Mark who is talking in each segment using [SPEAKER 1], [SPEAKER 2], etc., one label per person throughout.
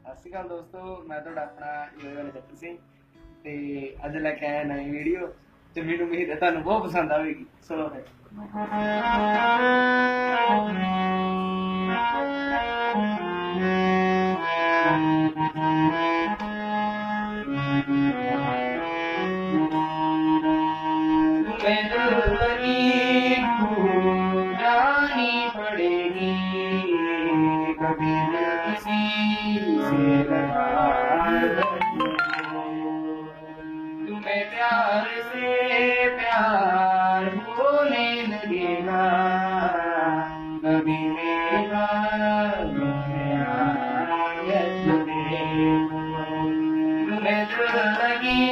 [SPEAKER 1] ਸਤਿ ਸ਼੍ਰੀ ਅਕਾਲ ਦੋਸਤੋ, ਮੈਂ ਤੁਹਾਡਾ ਆਪਣਾ ਯੋਗੇ ਵਾਲਾ ਚੱਕਰ ਸਿੰਘ ਤੇ ਅੱਜ ਲੈ ਕੇ ਆਇਆ ਨਵੀਂ ਵੀਡੀਓ ਤੇ ਮੈਨੂੰ ਉਮੀਦ ਹੈ ਤੁਹਾਨੂੰ ਬਹੁਤ ਪਸੰਦ ਆਵੇਗੀ। ਸੁਣੋ ਫਿਰ। जानी पड़ेगी कभी किसी से तुम्हें प्यार से प्यार होने लगेगा कभी मेरा तुम्हें दिल लगी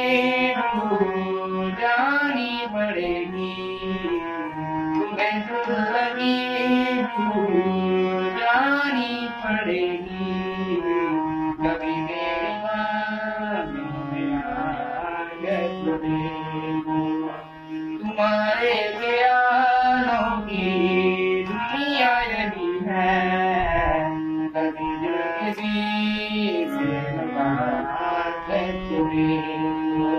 [SPEAKER 1] जानी पड़ेगी तुम्हें दिल लगी जानी पड़ेगी कभी मेरी तुम्हारे ख्यालों की दुनिया यही है कभी दिल किसी से लगा है तुम्हें